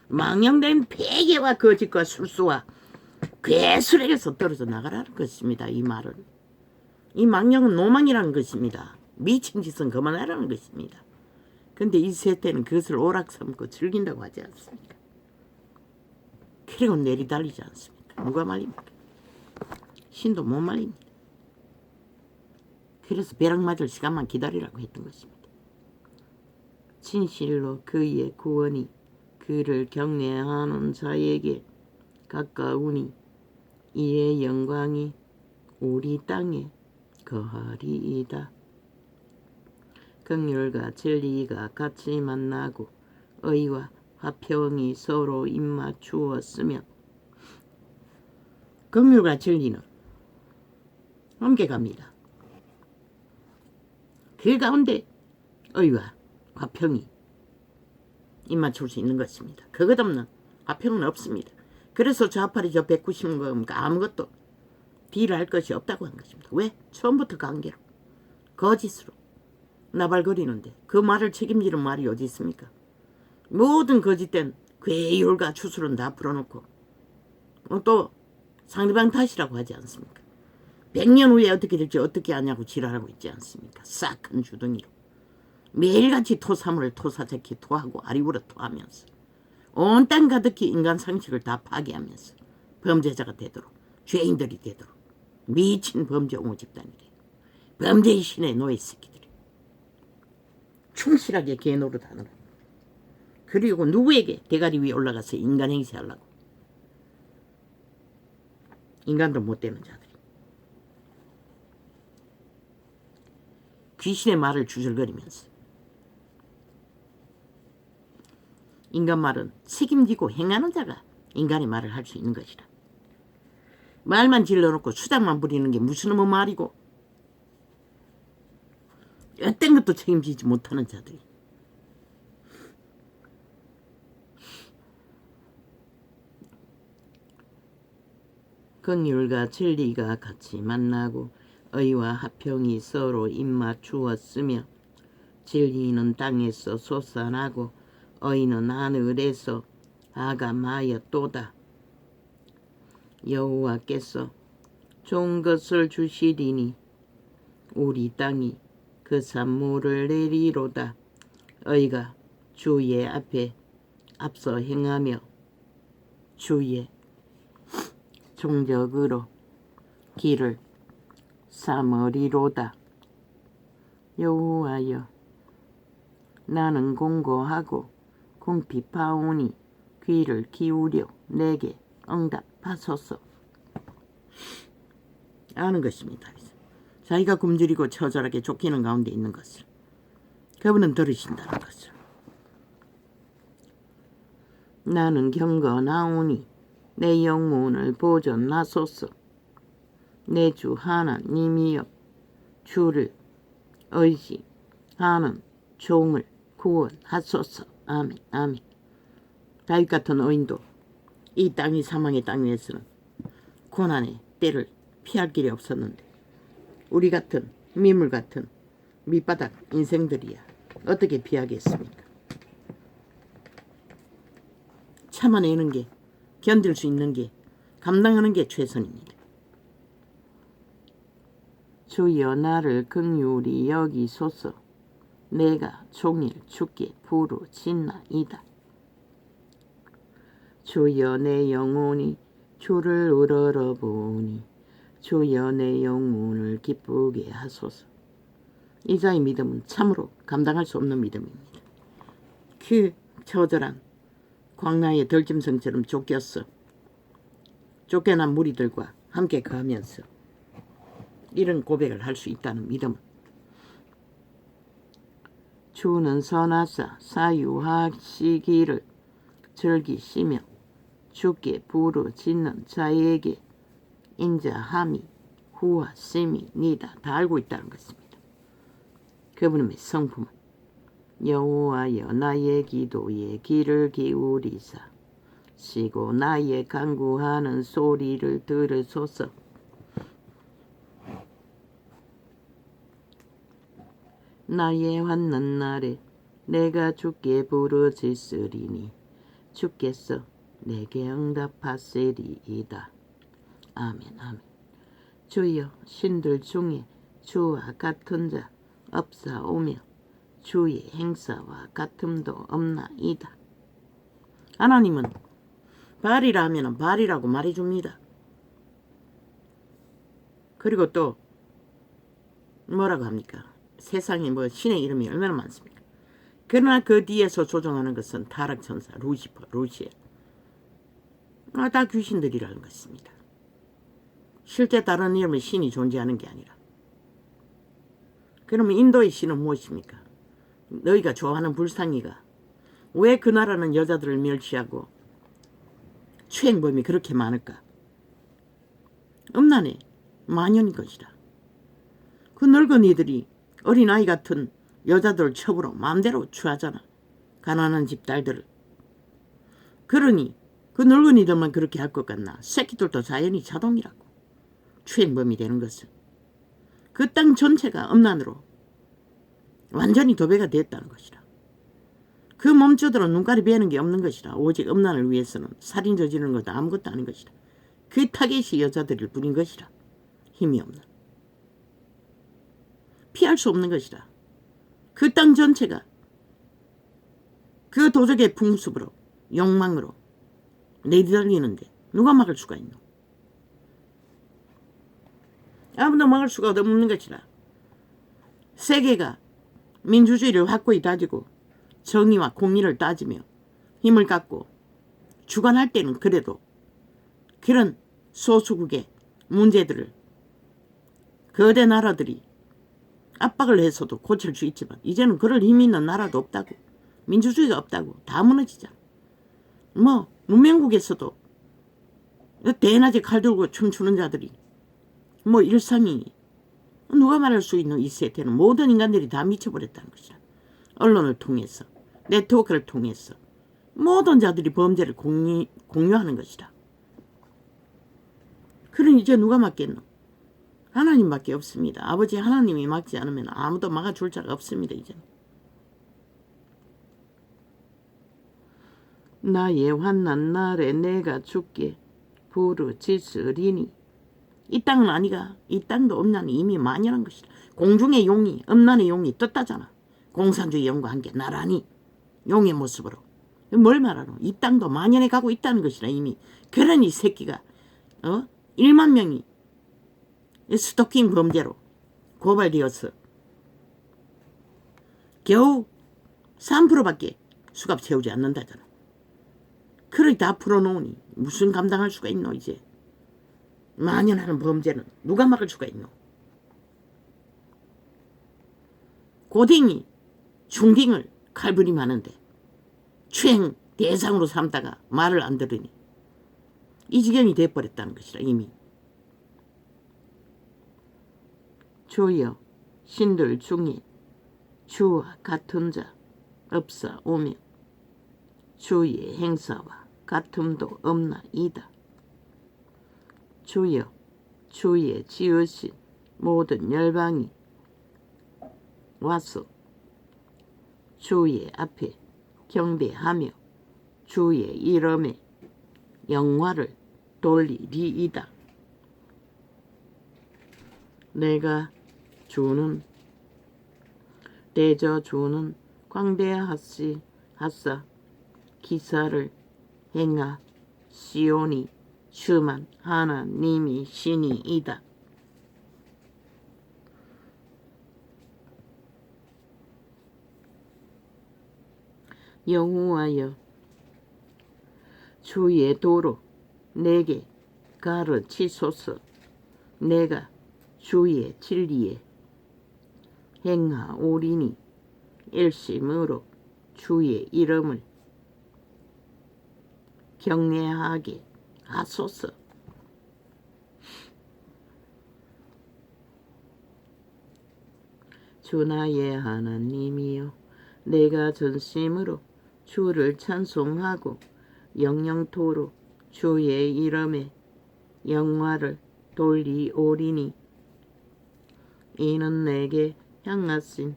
망령된 패계와 거짓과 술수와 괴술에게서 떨어져 나가라는 것입니다. 이 말은. 이 망령은 노망이라는 것입니다. 미친 짓은 그만하라는 것입니다. 근데 이 세대는 그것을 오락 삼고 즐긴다고 하지 않습니까? 그리고 내리달리지 않습니까? 누가 말입니까? 신도 못 말입니다. 그래서 벼락 맞을 시간만 기다리라고 했던 것입니다. 진실로 그의 구원이 그를 경외하는 자에게 가까우니 이의 영광이 우리 땅에 거하리이다. 긍휼과 진리가 같이 만나고 의와 화평이 서로 입맞추었으며. 긍휼과 진리는 함께 갑니다. 그 가운데 의와 화평이 입맞출 수 있는 것입니다. 그것 없는 화평은 없습니다. 그래서 좌팔이 저 190거 아무것도 딜할 것이 없다고 한 것입니다. 왜? 처음부터 관계로 거짓으로 나발거리는데 그 말을 책임지는 말이 어디 있습니까? 모든 거짓된 괴율과 추술은 다 풀어놓고 또 상대방 탓이라고 하지 않습니까? 100년 후에 어떻게 될지 어떻게 아냐고 지랄하고 있지 않습니까? 싹한 주둥이로 매일같이 토사물을 토사자키 토하고 아리우라 토하면서 온 땅 가득히 인간 상식을 다 파괴하면서 범죄자가 되도록 죄인들이 되도록 미친 범죄 옹호 집단이래. 범죄의 신의 노예 새끼들이 충실하게 개 노릇하느라. 그리고 누구에게 대가리 위에 올라가서 인간 행세하려고. 인간도 못 되는 자들이 귀신의 말을 주절거리면서. 인간 말은 책임지고 행하는 자가 인간의 말을 할 수 있는 것이라. 말만 질러놓고 수작만 부리는 게 무슨 놈의 말이고 어떤 것도 책임지지 못하는 자들이. 긍휼과 진리가 같이 만나고 의와 화평이 서로 입맞추었으며 진리는 땅에서 솟아나고 의는 하늘에서 아감하였도다. 여호와께서 좋은 것을 주시리니 우리 땅이 그 산물을 내리로다. 의가 주의 앞에 앞서 행하며 주의 종적으로 길을 삼으리로다. 여호와여 나는 공고하고 공핍하오니 귀를 기울여 내게 응답하소서. 아는 것입니다. 자기가 굶주리고 처절하게 쫓기는 가운데 있는 것을 그분은 들으신다는 것을. 나는 경건하오니 내 영혼을 보존하소서. 내 주 하나님이여 주를 의지하는 종을 구원하소서. 아멘. 아멘. 다윗 같은 의인도 이 땅이 사망의 땅 위에서는 고난의 때를 피할 길이 없었는데 우리 같은 미물 같은 밑바닥 인생들이야 어떻게 피하겠습니까? 참아내는 게, 견딜 수 있는 게, 감당하는 게 최선입니다. 주여 나를 긍휼히 여기소서. 내가 종일 주께 부르짖나이다. 주여 내 영혼이 주를 우러러보니 주여 내 영혼을 기쁘게 하소서. 이자의 믿음은 참으로 감당할 수 없는 믿음입니다. 그 처절한 광야의 들짐승처럼 쫓겨난 무리들과 함께 거하면서 이런 고백을 할 수 있다는 믿음. 주는 선하사 사유하시기를 즐기시며 주께 부르짖는 자에게 인자함이 후하심이니다. 다 알고 있다는 것입니다. 그분의 성품은 여호와여 나의 기도에 귀를 기울이사 시고 나의 간구하는 소리를 들으소서. 나의 환난 날에 내가 주께 부르짖으리니 주께서 내게 응답하시리이다. 아멘. 아멘. 주여 신들 중에 주와 같은 자 없사오며 주의 행사와 같음도 없나이다. 하나님은 바알이라 하면 바알이라고 말해줍니다. 그리고 또 뭐라고 합니까? 세상에 신의 이름이 얼마나 많습니까? 그러나 그 뒤에서 조종하는 것은 타락천사, 루시퍼, 루시엘. 다 귀신들이라는 것입니다. 실제 다른 이름의 신이 존재하는 게 아니라. 그러면 인도의 신은 무엇입니까? 너희가 좋아하는 불상이가 왜 그 나라는 여자들을 멸시하고 추행범이 그렇게 많을까? 음란의 만연인 것이라. 그 늙은이들이 어린아이 같은 여자들 첩으로 마음대로 취하잖아. 가난한 집 딸들을. 그러니 그 늙은이들만 그렇게 할 것 같나? 새끼들도 자연히 자동이라고. 추행범이 되는 것은. 그 땅 전체가 음란으로 완전히 도배가 됐다는 것이라. 그 몸주들은 눈깔이 베는 게 없는 것이라. 오직 음란을 위해서는 살인 저지르는 것도 아무것도 아닌 것이라. 그 타겟이 여자들을 부린 것이라. 힘이 없는. 피할 수 없는 것이라. 그 땅 전체가 그 도적의 풍습으로 욕망으로 내달리는데 누가 막을 수가 있노? 아무도 막을 수가 없는 것이라. 세계가 민주주의를 확고히 다지고 정의와 공의를 따지며 힘을 갖고 주관할 때는 그래도 그런 소수국의 문제들을 거대 나라들이 압박을 해서도 고칠 수 있지만 이제는 그럴 힘이 있는 나라도 없다고. 민주주의가 없다고. 다 무너지잖아. 문명국에서도 대낮에 칼 들고 춤추는 자들이 일상이 누가 말할 수 있는 이 세태는 모든 인간들이 다 미쳐버렸다는 것이라. 언론을 통해서 네트워크를 통해서 모든 자들이 범죄를 공유하는 것이라. 그럼 이제 누가 막겠노? 하나님밖에 없습니다. 아버지 하나님이 막지 않으면 아무도 막아줄 자가 없습니다. 이제는. 나의 환난 날에 내가 주께 부르짖으리니. 이 땅은 아니가. 이 땅도 음란이 이미 만연한 것이다. 공중의 용이, 음란의 용이 떴다잖아. 공산주의 영과 함께 나란히 용의 모습으로. 뭘 말하노? 이 땅도 만연해 가고 있다는 것이라. 이미. 그러니 새끼가 1만 명이 스토킹 범죄로 고발되어서 겨우 3%밖에 수갑 채우지 않는다잖아. 그걸 다 풀어놓으니 무슨 감당할 수가 있노 이제. 만연하는 범죄는 누가 막을 수가 있노. 고딩이 중딩을 칼부림하는데 추행 대상으로 삼다가 말을 안 들으니 이 지경이 돼버렸다는 것이라. 이미 주여 신들 중에 주와 같은 자 없사오며 주의 행사와 같음도 없나이다. 주여 주의 지으신 모든 열방이 와서 주의 앞에 경배하며 주의 이름에 영화를 돌리리이다. 내가 주는 대저 주는 광대하사 기사를 행하시오니 주만 하나님이 신이이다. 여호와여 주의 도로 내게 가르치소서. 내가 주의 진리에 행하오리니 일심으로 주의 이름을 경외하게 하소서. 주 나의 하나님이여 내가 전심으로 주를 찬송하고 영영토록 주의 이름에 영화를 돌리오리니 이는 내게 향하신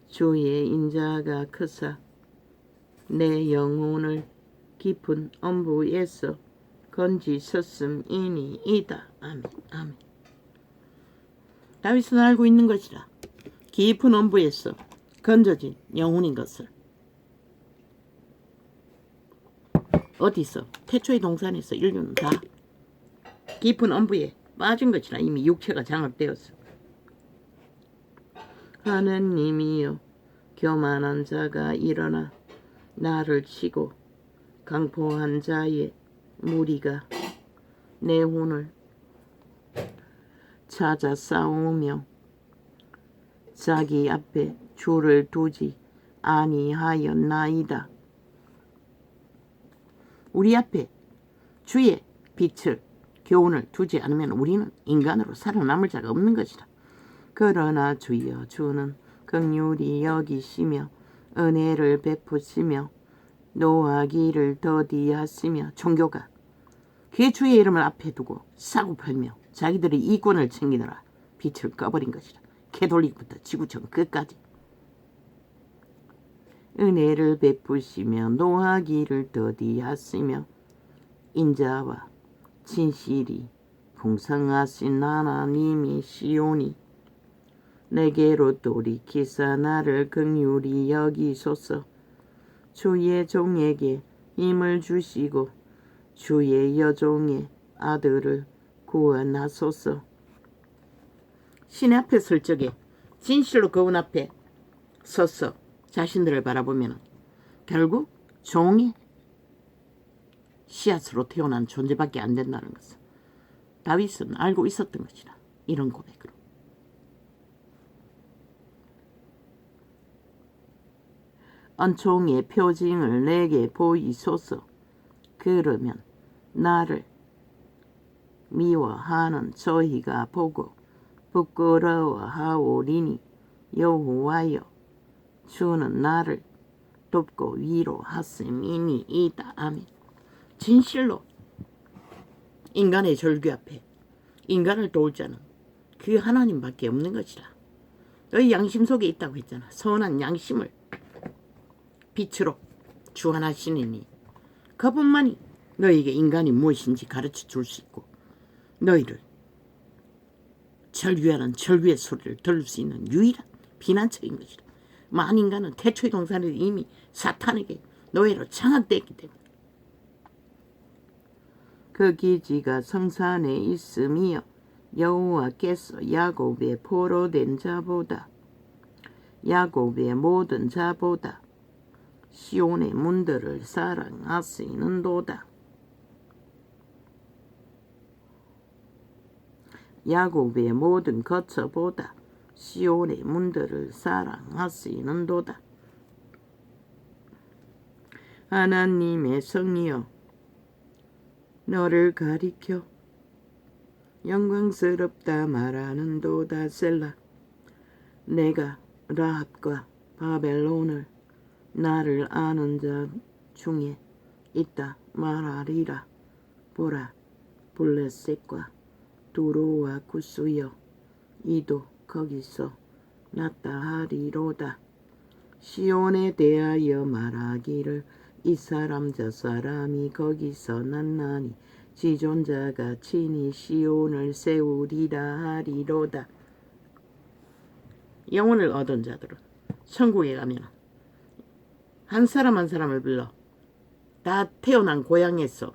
주의 인자가 크사 내 영혼을 깊은 엄부에서 건지셨음이니이다. 아멘. 아멘. 다윗은 알고 있는 것이라. 깊은 엄부에서 건져진 영혼인 것을. 어디서? 태초의 동산에서 인류는 다 깊은 엄부에 빠진 것이라. 이미 육체가 장악되었어. 하느님이여 교만한 자가 일어나 나를 치고 강포한 자의 무리가 내 혼을 찾아 싸우며 자기 앞에 주를 두지 아니하였나이다. 우리 앞에 주의 빛을 교훈을 두지 않으면 우리는 인간으로 살아남을 자가 없는 것이다. 그러나 주여 주는 긍휼히 여기시며 은혜를 베푸시며 노하기를 더디하시며 종교가 그 주의 이름을 앞에 두고 싸고 팔며 자기들의 이권을 챙기느라 빛을 꺼버린 것이라. 캐톨릭부터 지구촌 끝까지 은혜를 베푸시며 노하기를 더디하시며 인자와 진실이 풍성하신 하나님이시오니 내게로 돌이키사 나를 긍휼히 여기소서. 주의 종에게 힘을 주시고 주의 여종의 아들을 구원하소서. 신 앞에 설 적에 진실로 거울 앞에 서서 자신들을 바라보면 결국 종의 씨앗으로 태어난 존재밖에 안 된다는 것을 다윗은 알고 있었던 것이라. 이런 고백으로 은총의 표징을 내게 보이소서. 그러면 나를 미워하는 저희가 보고 부끄러워하오리니 여호와여 주는 나를 돕고 위로하심이니이다. 아멘. 진실로 인간의 절규 앞에 인간을 도울 자는 그 하나님밖에 없는 것이라. 너희 양심 속에 있다고 했잖아. 선한 양심을 빛으로 주관하시니 그분만이 너희에게 인간이 무엇인지 가르쳐 줄 수 있고 너희를 절규하는 절규의 소리를 들을 수 있는 유일한 비난처인 것이라. 만인간은 태초의 동산에 이미 사탄에게 노예로 장악되었기 때문에 그 기지가 성산에 있으며 여호와께서 야곱의 포로된 자보다 야곱의 모든 자보다 시온의 문들을 사랑하시는도다. 야곱의 모든 거처보다 시온의 문들을 사랑하시는도다. 하나님의 성이여 너를 가리켜 영광스럽다 말하는도다. 셀라. 내가 라합과 바벨론을 나를 아는 자 중에 있다 말하리라. 보라, 블레셋과 두로와 구스여 이도 거기서 났다 하리로다. 시온에 대하여 말하기를 이 사람 저 사람이 거기서 났나니 지존자가 친히 시온을 세우리라 하리로다. 영혼을 얻은 자들은 천국에 가면 한 사람 한 사람을 불러 다 태어난 고향에서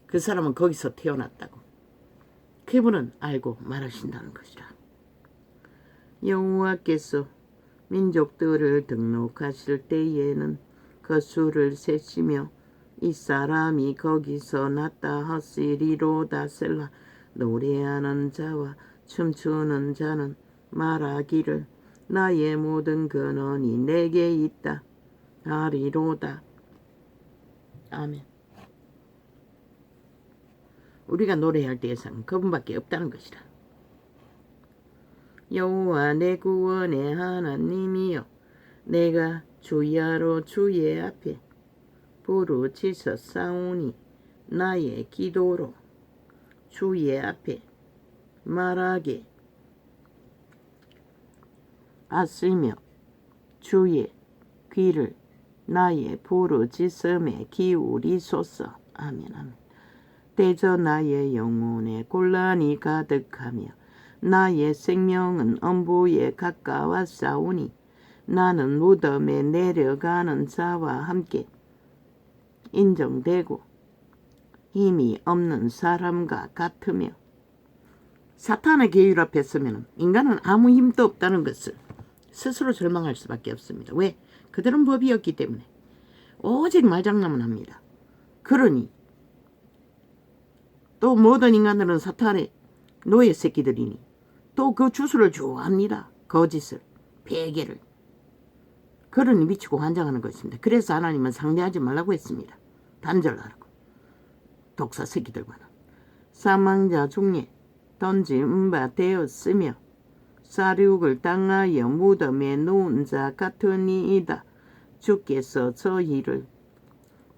그 사람은 거기서 태어났다고 그분은 알고 말하신다는 것이라. 여호와께서 민족들을 등록하실 때에는 그 수를 세시며 이 사람이 거기서 났다 하시리로다. 셀라. 노래하는 자와 춤추는 자는 말하기를 나의 모든 근원이 내게 있다 하리로다. 아멘. 우리가 노래할 대상은 그분밖에 없다는 것이라. 여호와 내 구원의 하나님이여 내가 주야로 주의 앞에 부르짖어 싸우니 나의 기도로 주의 앞에 말하게 하시며 주의 귀를 나의 부르짖음에 기울이소서. 아멘. 아멘. 대저 나의 영혼에 곤란이 가득하며 나의 생명은 엄부에 가까웠사오니 나는 무덤에 내려가는 자와 함께 인정되고 힘이 없는 사람과 같으며. 사탄의 계율 앞에 서면 인간은 아무 힘도 없다는 것을 스스로 절망할 수밖에 없습니다. 왜? 그들은 법이 없기 때문에 오직 말장난만 합니다. 그러니 또 모든 인간들은 사탄의 노예 새끼들이니 또 그 주술을 좋아합니다. 거짓을, 배계를. 그러니 미치고 환장하는 것입니다. 그래서 하나님은 상대하지 말라고 했습니다. 단절하라고. 독사 새끼들과는 사망자 중에 던진 바 되었으며 사륙을 당하여 무덤에 누운 자 같으니이다. 주께서 저희를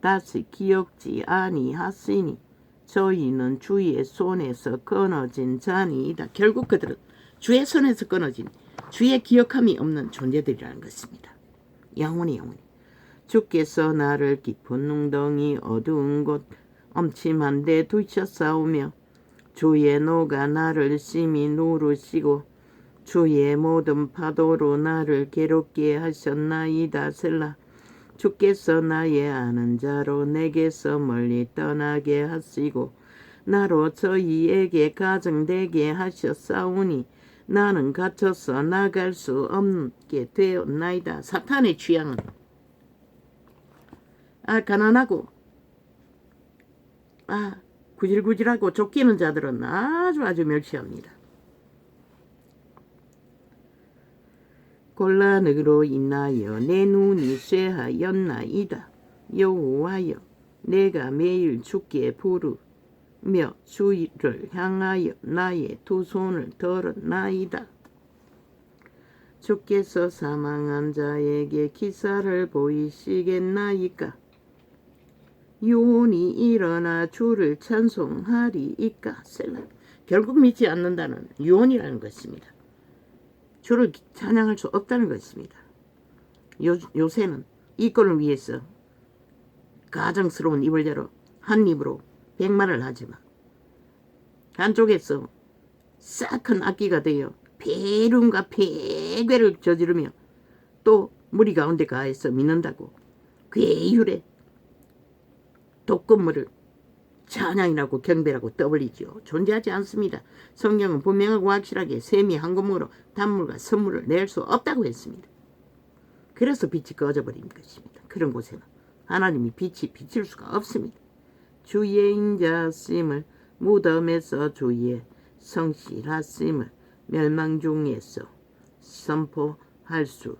다시 기억지 아니하시니 저희는 주의 손에서 끊어진 자니이다. 결국 그들은 주의 손에서 끊어진 주의 기억함이 없는 존재들이라는 것입니다. 영원히 주께서 나를 깊은 웅덩이 어두운 곳 엄침한 데 두셨사오며 주의 노가 나를 심히 누르시고 주의 모든 파도로 나를 괴롭게 하셨나이다. 셀라. 주께서 나의 아는 자로 내게서 멀리 떠나게 하시고 나로 저희에게 가증되게 하셨사오니 나는 갇혀서 나갈 수 없게 되었나이다. 사탄의 취향은 가난하고 구질구질하고 쫓기는 자들은 아주 멸시합니다. 곤란으로 인하여 내 눈이 쇠하였나이다. 여호와여 내가 매일 주께 부르며 주를 향하여 나의 두 손을 들었나이다. 주께서 사망한 자에게 기사를 보이시겠나이까? 유온이 일어나 주를 찬송하리이까? 셀라. 결국 믿지 않는다는 유온이라는 것입니다. 주를 찬양할 수 없다는 것입니다. 요새는 이권을 위해서 가정스러운 입을 열어 한 입으로 백말을 하지만 한쪽에서 싹 큰 악기가 되어 폐륜과 폐괴를 저지르며 또 무리 가운데 가해서 믿는다고 괴율의 독극물을 찬양이라고 경배라고 떠벌리지요. 존재하지 않습니다. 성경은 분명하고 확실하게 셈이 한 구멍으로 단물과 선물을 낼 수 없다고 했습니다. 그래서 빛이 꺼져버린 것입니다. 그런 곳에는 하나님이 빛이 비칠 수가 없습니다. 주의 인자심을 무덤에서 주의 성실하심을 멸망 중에서 선포할 수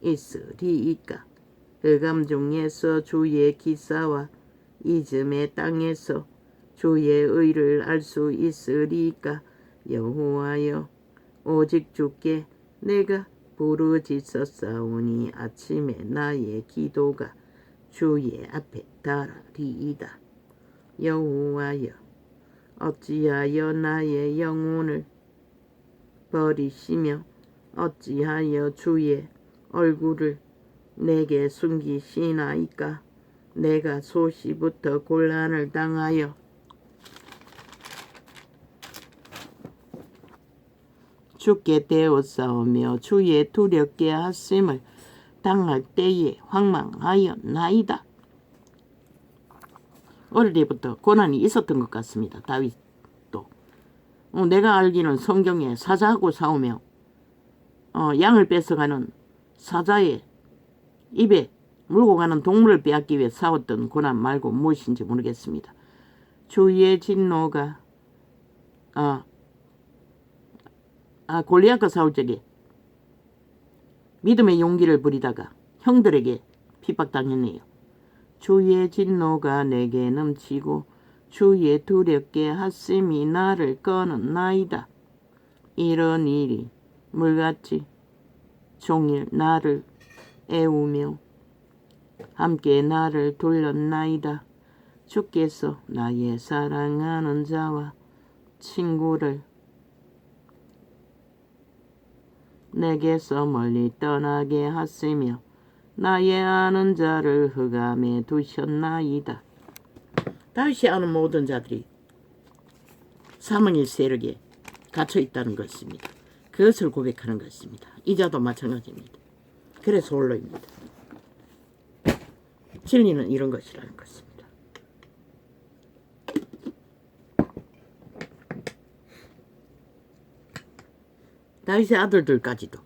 있으리이까. 흑암 중에서 주의 기사와 이즘의 땅에서 주의 의를 알 수 있으리이까. 여호와여, 오직 주께 내가 부르짖었사오니 아침에 나의 기도가 주의 앞에 달하리이다. 여호와여, 어찌하여 나의 영혼을 버리시며 어찌하여 주의 얼굴을 내게 숨기시나이까. 내가 소시부터 곤란을 당하여 주께 대었사오며 주의 두렵게 하심을 당할 때에 황망하였나이다. 어릴 때부터 고난이 있었던 것 같습니다. 다윗도. 내가 알기는 성경에 사자하고 싸우며 양을 뺏어가는 사자의 입에 물고 가는 동물을 빼앗기 위해 싸웠던 고난 말고 무엇인지 모르겠습니다. 주의 진노가 골리앗과 싸울 적에 믿음의 용기를 부리다가 형들에게 핍박당했네요. 주의 진노가 내게 넘치고 주의 두렵게 하심이 나를 꺼는나이다. 이런 일이 물같이 종일 나를 애우며 함께 나를 돌렸나이다. 주께서 나의 사랑하는 자와 친구를 내게서 멀리 떠나게 하시며 나의 아는 자를 흑암에 두셨나이다. 다윗이 아는 모든 자들이 사망의 세력에 갇혀있다는 것입니다. 그것을 고백하는 것입니다. 이자도 마찬가지입니다. 그래서 홀로입니다. 진리는 이런 것이라는 것입니다. 다윗의 아들들까지도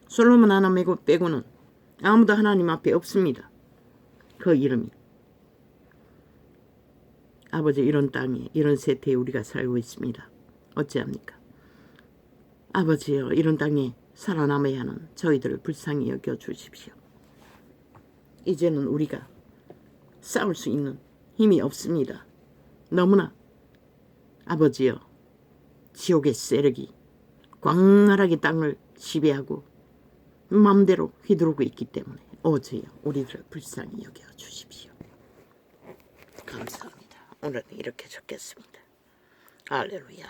솔로몬 하나 빼고는 아무도 하나님 앞에 없습니다. 그 이름이. 아버지, 이런 땅에 이런 세태에 우리가 살고 있습니다. 어찌합니까? 아버지여, 이런 땅에 살아남아야 하는 저희들을 불쌍히 여겨주십시오. 이제는 우리가 싸울 수 있는 힘이 없습니다. 너무나 아버지여, 지옥의 세력이 광활하게 땅을 지배하고 마음대로 휘두르고 있기 때문에 오주여, 우리들을 불쌍히 여겨주십시오. 감사합니다. 오늘은 이렇게 적겠습니다. 할렐루야.